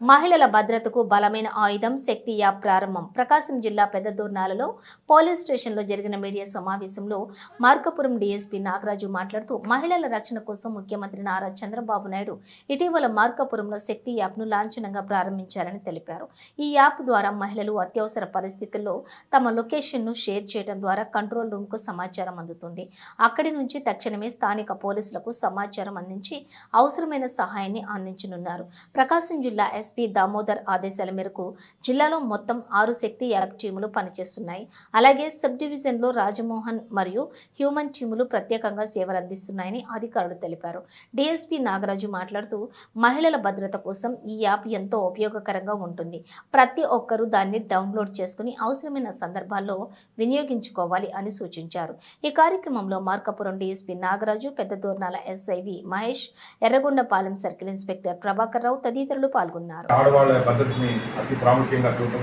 మహిళల భద్రతకు బలమైన ఆయుధం శక్తి యాప్ ప్రారంభం. ప్రకాశం జిల్లా పెద్దదూర్నాలలో పోలీస్ స్టేషన్లో జరిగిన మీడియా సమావేశంలో మార్కాపురం డీఎస్పీ నాగరాజు మాట్లాడుతూ మహిళల రక్షణ కోసం ముఖ్యమంత్రి నారా చంద్రబాబు నాయుడు ఇటీవల మార్కాపురంలో శక్తి యాప్ను లాంఛనంగా ప్రారంభించారని తెలిపారు. ఈ యాప్ ద్వారా మహిళలు అత్యవసర పరిస్థితుల్లో తమ లొకేషన్ను షేర్ చేయడం ద్వారా కంట్రోల్ రూమ్కు సమాచారం అందుతుంది. అక్కడి నుంచి తక్షణమే స్థానిక పోలీసులకు సమాచారం అందించి అవసరమైన సహాయాన్ని అందించనున్నారు. ప్రకాశం జిల్లా ఎస్పీ దామోదర్ ఆదేశాల మేరకు జిల్లాలో మొత్తం 6 శక్తి యాప్ టీములు పనిచేస్తున్నాయి. అలాగే సబ్ డివిజన్లో రాజమోహన్ మరియు హ్యూమన్ టీములు ప్రత్యేకంగా సేవలు అందిస్తున్నాయని అధికారులు తెలిపారు. డీఎస్పీ నాగరాజు మాట్లాడుతూ మహిళల భద్రత కోసం ఈ యాప్ ఎంతో ఉపయోగకరంగా ఉంటుంది. ప్రతి ఒక్కరూ దాన్ని డౌన్లోడ్ చేసుకుని అవసరమైన సందర్భాల్లో వినియోగించుకోవాలి అని సూచించారు. ఈ కార్యక్రమంలో Markapuram DSP Nagaraju, Peddadornala SI V Mahesh, Yerragondapalem circle inspector Prabhakar Rao తదితరులు పాల్గొన్నారు. ఆడవాళ్ళ భద్రతని అతి ప్రాముఖ్యంగా చూడటం,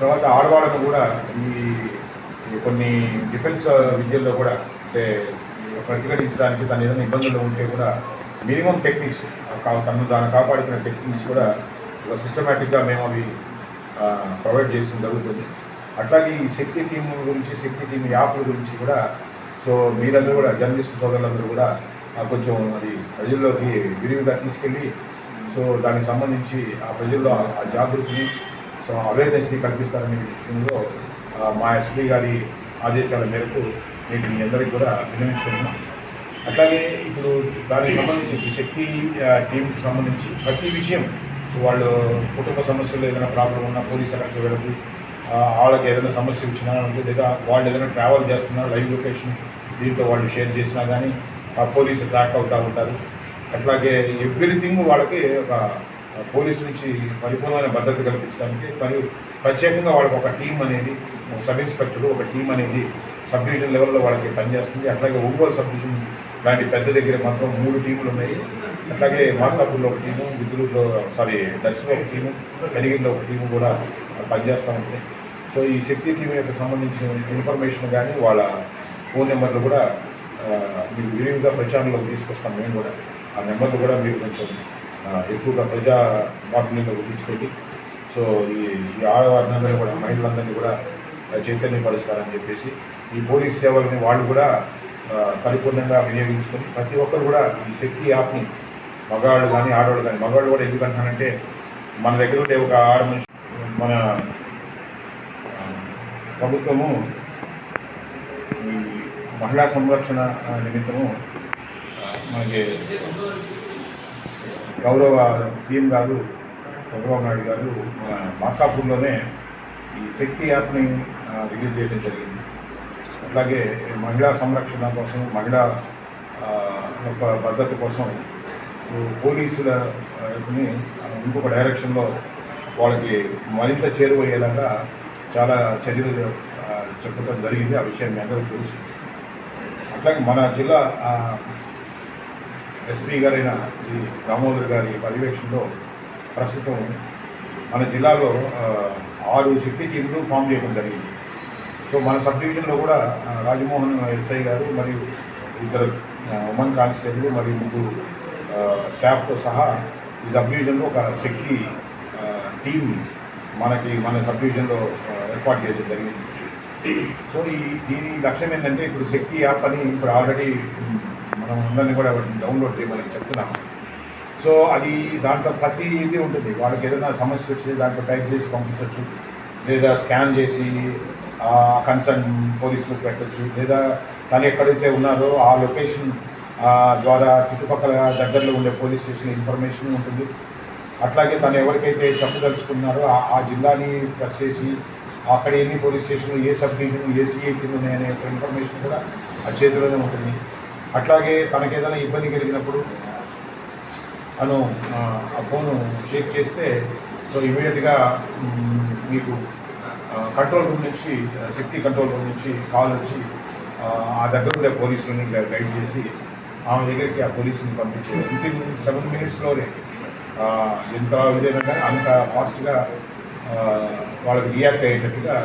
తర్వాత ఆడవాళ్ళను కూడా ఈ కొన్ని డిఫెన్స్ విద్యల్లో కూడా అంటే ప్రతిఘటించడానికి దాని ఏదైనా ఇబ్బందులు ఉంటే కూడా మినిమం టెక్నిక్స్ తను దాన్ని కాపాడుకునే టెక్నిక్స్ కూడా సిస్టమేటిక్గా మేము అవి ప్రొవైడ్ చేయడం జరుగుతుంది. అట్లాగే ఈ శక్తి టీం గురించి, శక్తి టీం యాప్ల గురించి కూడా సో మీరందరూ కూడా జర్నలిస్ట్ సోదరులందరూ కూడా కొంచెం అది ప్రజల్లోకి విరివిగా తీసుకెళ్ళి సో దానికి సంబంధించి ఆ ప్రజల్లో ఆ జాగృతిని సో అవేర్నెస్ని కల్పిస్తారనే విషయంలో మా ఎస్పీ గారి ఆదేశాల మేరకు నేను మీ అందరికీ కూడా వినియోగించుకుంటున్నాం. అట్లాగే ఇప్పుడు దానికి సంబంధించి శక్తి టీంకి సంబంధించి ప్రతి విషయం వాళ్ళు కుటుంబ సమస్యలు ఏదైనా ప్రాబ్లం ఉన్నా పోలీస్ అక్కడికి వెళ్ళదు, వాళ్ళకి ఏదైనా సమస్య వచ్చినా లేదా వాళ్ళు ఏదైనా ట్రావెల్ చేస్తున్నా లైవ్ లొకేషన్ దీంట్లో వాళ్ళు షేర్ చేసినా కానీ ఆ పోలీసు ట్రాక్ అవుతూ ఉంటారు. అట్లాగే ఎవ్రీథింగ్ వాళ్ళకి ఒక పోలీసు నుంచి పరిపూర్ణమైన భద్రత కల్పించడానికి మరియు ప్రత్యేకంగా వాళ్ళకి ఒక టీం అనేది, సబ్ ఇన్స్పెక్టర్ ఒక టీం అనేది సబ్ డివిజన్ లెవెల్లో వాళ్ళకి పనిచేస్తుంది. అట్లాగే ఒంగోలు సబ్ డివిజన్ లాంటి పెద్ద దగ్గర మాత్రం 3 టీములు ఉన్నాయి. అట్లాగే మార్కాపూర్లో ఒక టీము, విద్యుల్లో దర్శిలో ఒక టీము, కనిగిరిలో ఒక టీము కూడా పనిచేస్తూ ఉంటాయి. సో ఈ శక్తి టీం యొక్క సంబంధించిన ఇన్ఫర్మేషన్ కానీ వాళ్ళ ఫోన్ నెంబర్లు కూడా మీరు విరివిగా ప్రచారంలోకి తీసుకొస్తాం. మేము కూడా ఆ నెంబర్లు కూడా మీరు కొంచెం ఎక్కువగా ప్రజా వాటిలోకి తీసుకెళ్ళి సో ఈ ఆడవారిని కూడా మహిళలందరినీ కూడా చైతన్యపరుస్తారని చెప్పేసి ఈ పోలీస్ సేవలని వాళ్ళు కూడా పరిపూర్ణంగా వినియోగించుకొని ప్రతి ఒక్కరు కూడా ఈ శక్తి యాప్ని మగవాళ్ళు కానీ ఆడవాళ్ళు కానీ, మగవాళ్ళు కూడా ఎందుకంటానంటే మన దగ్గర ఉండే ఒక ఆడ మనిషి మన ప్రభుత్వము ఈ మహిళా సంరక్షణ నిమిత్తము మనకి గౌరవ సీఎం గారు చంద్రబాబు నాయుడు గారు మన మార్కాపూర్లోనే ఈ శక్తి యాప్ని రిలీజ్ చేయడం జరిగింది. అట్లాగే మహిళా సంరక్షణ కోసం, మహిళా యొక్క భద్రత కోసం పోలీసుల ఇంకొక డైరెక్షన్లో వాళ్ళకి మరింత చేరువయ్యేలాగా చాలా చర్యలు చెప్పడం జరిగింది. ఆ విషయం మీ అందరూ తెలుసు. అట్లాగే మన జిల్లా ఎస్పీ గారైన శ్రీ దామోదర్ గారి పర్యవేక్షణలో ప్రస్తుతం మన జిల్లాలో 6 శక్తి టీంలు ఫామ్ చేయడం జరిగింది. సో మన సబ్ డివిజన్లో కూడా రాజమోహన్ ఎస్ఐ గారు మరియు 2 ఉమెన్ కానిస్టేబుల్ మరియు 3 స్టాఫ్తో సహా ఈ సబ్ డివిజన్లో ఒక శక్తి టీం మన సబ్ డివిజన్లో ఏర్పాటు చేయడం జరిగింది. సో దీని లక్ష్యం ఏంటంటే ఇప్పుడు శక్తి యాప్ అని ఇప్పుడు ఆల్రెడీ మనం అందరినీ కూడా డౌన్లోడ్ చేయమని చెప్తున్నాము. సో అది దాంట్లో ప్రతి ఇది ఉంటుంది. వాళ్ళకి ఏదైనా సమస్య వచ్చి దాంట్లో టైప్ చేసి పంపించవచ్చు, లేదా స్కాన్ చేసి కన్సర్న్ పోలీసులకు పెట్టచ్చు, లేదా తను ఎక్కడైతే ఉన్నారో ఆ లొకేషన్ ద్వారా చుట్టుపక్కల దగ్గరలో ఉండే పోలీస్ స్టేషన్ ఇన్ఫర్మేషన్ ఉంటుంది. అట్లాగే తను ఎవరికైతే చెప్పదలుచుకున్నారో ఆ జిల్లాని ప్రెస్ చేసి అక్కడ ఎన్ని పోలీస్ స్టేషన్లు, ఏ సబ్ డివిజన్, ఏ సిఐటీలు ఉన్నాయనే ఇన్ఫర్మేషన్ కూడా ఆ చేతిలోనే ఉంటుంది. అట్లాగే తనకు ఏదైనా ఇబ్బంది కలిగినప్పుడు తను ఆ ఫోను షేక్ చేస్తే సో ఇమీడియట్గా మీకు కంట్రోల్ రూమ్ నుంచి, శక్తి కంట్రోల్ రూమ్ నుంచి కాల్ వచ్చి ఆ దగ్గర ఉండే పోలీసులని గైడ్ చేసి ఆమె దగ్గరికి ఆ పోలీసుని పంపించేది. వితిన్ 7 minutesలోనే ఎంత విధంగా అంత ఫాస్ట్గా వాళ్ళకి రియాక్ట్ అయ్యేటట్టుగా